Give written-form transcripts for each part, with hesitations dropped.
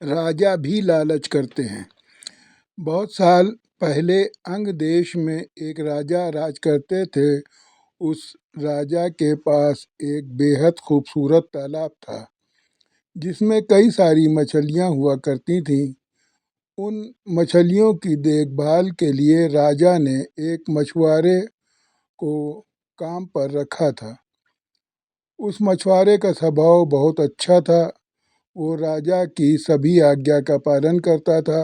राजा भी लालच करते हैं। बहुत साल पहले अंग देश में एक राजा राज करते थे। उस राजा के पास एक बेहद खूबसूरत तालाब था जिसमें कई सारी मछलियां हुआ करती थीं। उन मछलियों की देखभाल के लिए राजा ने एक मछुआरे को काम पर रखा था। उस मछुआरे का स्वभाव बहुत अच्छा था। वो राजा की सभी आज्ञा का पालन करता था।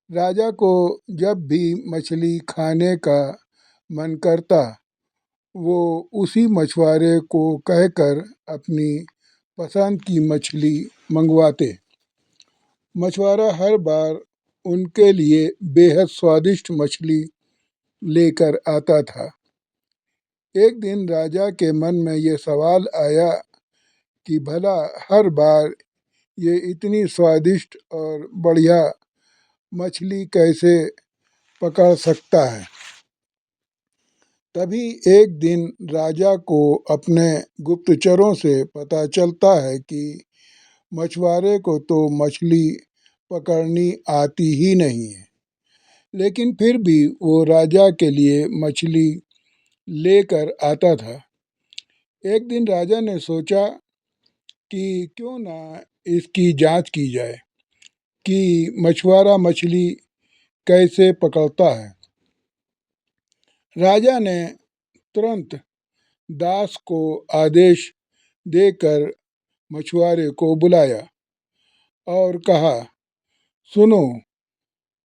राजा को जब भी मछली खाने का मन करता, वो उसी मछुआरे को कहकर अपनी पसंद की मछली मंगवाते। मछुआरा हर बार उनके लिए बेहद स्वादिष्ट मछली लेकर आता था। एक दिन राजा के मन में ये सवाल आया कि भला हर बार ये इतनी स्वादिष्ट और बढ़िया मछली कैसे पकड़ सकता है। तभी एक दिन राजा को अपने गुप्तचरों से पता चलता है कि मछुआरे को तो मछली पकड़नी आती ही नहीं है, लेकिन फिर भी वो राजा के लिए मछली लेकर आता था। एक दिन राजा ने सोचा कि क्यों ना इसकी जांच की जाए कि मछुआरा मछली कैसे पकड़ता है। राजा ने तुरंत दास को आदेश देकर मछुआरे को बुलाया और कहा, सुनो,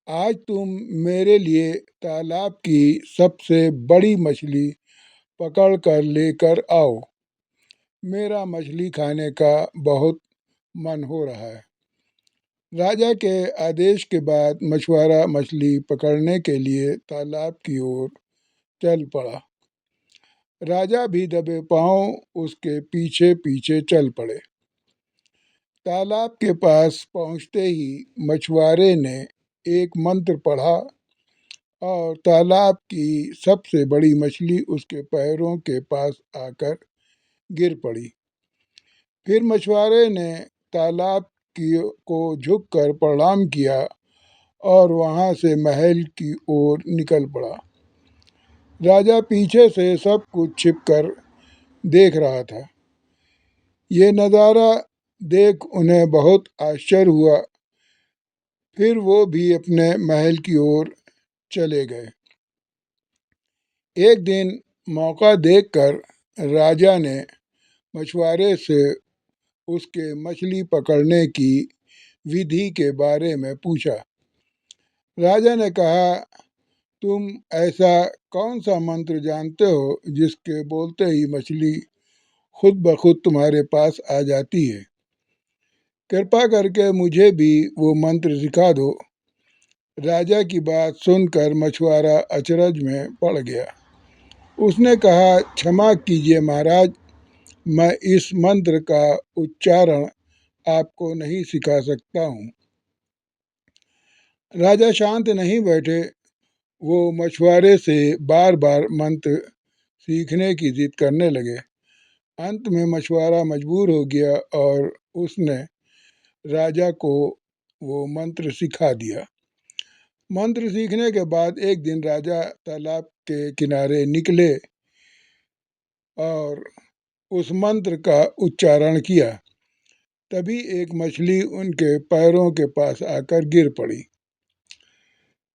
आज तुम मेरे लिए तालाब की सबसे बड़ी मछली पकड़ कर लेकर आओ। मेरा मछली खाने का बहुत मन हो रहा है। राजा के आदेश के बाद मछुआरा मछली पकड़ने के लिए तालाब की ओर चल पड़ा। राजा भी दबे पांव उसके पीछे पीछे चल पड़े। तालाब के पास पहुंचते ही मछुआरे ने एक मंत्र पढ़ा और तालाब की सबसे बड़ी मछली उसके पैरों के पास आकर गिर पड़ी। फिर मछुआरे ने तालाब की को झुककर प्रणाम किया और वहां से महल की ओर निकल पड़ा। राजा पीछे से सब कुछ छिपकर देख रहा था। ये नज़ारा देख उन्हें बहुत आश्चर्य हुआ। फिर वो भी अपने महल की ओर चले गए। एक दिन मौका देखकर राजा ने मछुआरे से उसके मछली पकड़ने की विधि के बारे में पूछा। राजा ने कहा, तुम ऐसा कौन सा मंत्र जानते हो जिसके बोलते ही मछली खुद ब खुद तुम्हारे पास आ जाती है? कृपा करके मुझे भी वो मंत्र सिखा दो। राजा की बात सुनकर मछुआरा अचरज में पड़ गया। उसने कहा, क्षमा कीजिए महाराज, मैं इस मंत्र का उच्चारण आपको नहीं सिखा सकता हूँ। राजा शांत नहीं बैठे। वो मछुआरे से बार बार मंत्र सीखने की जिद करने लगे। अंत में मछुआरा मजबूर हो गया और उसने राजा को वो मंत्र सिखा दिया। मंत्र सीखने के बाद एक दिन राजा तालाब के किनारे निकले और उस मंत्र का उच्चारण किया। तभी एक मछली उनके पैरों के पास आकर गिर पड़ी।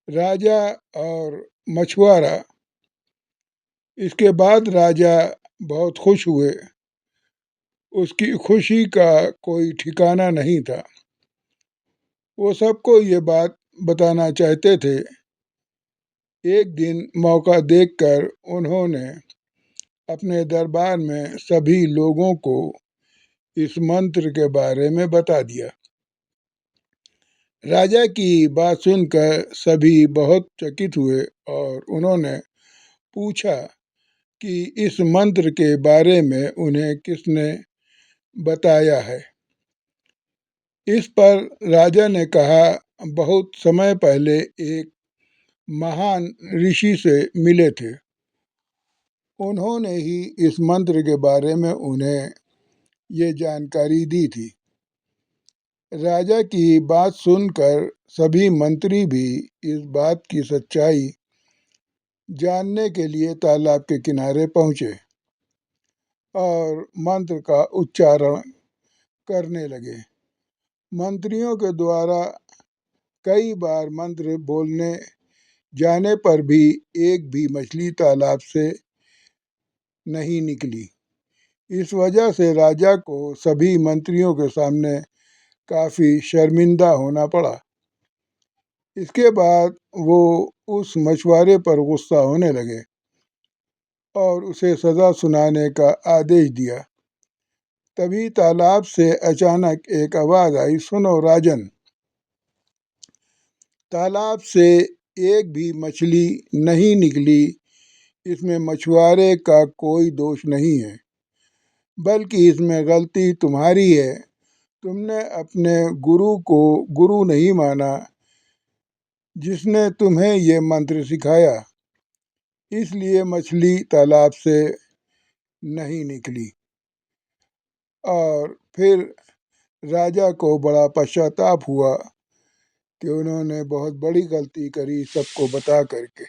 राजा और मछुआरा, इसके बाद राजा बहुत खुश हुए। उसकी खुशी का कोई ठिकाना नहीं था। वो सबको ये बात बताना चाहते थे। एक दिन मौका देखकर उन्होंने अपने दरबार में सभी लोगों को इस मंत्र के बारे में बता दिया। राजा की बात सुनकर सभी बहुत चकित हुए और उन्होंने पूछा कि इस मंत्र के बारे में उन्हें किसने बताया है। इस पर राजा ने कहा, बहुत समय पहले एक महान ऋषि से मिले थे। उन्होंने ही इस मंत्र के बारे में उन्हें ये जानकारी दी थी। राजा की बात सुनकर सभी मंत्री भी इस बात की सच्चाई जानने के लिए तालाब के किनारे पहुंचे और मंत्र का उच्चारण करने लगे। मंत्रियों के द्वारा कई बार मंत्र बोलने जाने पर भी एक भी मछली तालाब से नहीं निकली। इस वजह से राजा को सभी मंत्रियों के सामने काफी शर्मिंदा होना पड़ा। इसके बाद वो उस मछुआरे पर गुस्सा होने लगे और उसे सजा सुनाने का आदेश दिया। तभी तालाब से अचानक एक आवाज आई, सुनो राजन, तालाब से एक भी मछली नहीं निकली। इसमें मछुआरे का कोई दोष नहीं है, बल्कि इसमें गलती तुम्हारी है। तुमने अपने गुरु को गुरु नहीं माना, जिसने तुम्हें ये मंत्र सिखाया, इसलिए मछली तालाब से नहीं निकली। और फिर राजा को बड़ा पश्चाताप हुआ कि उन्होंने बहुत बड़ी गलती करी सबको बता करके।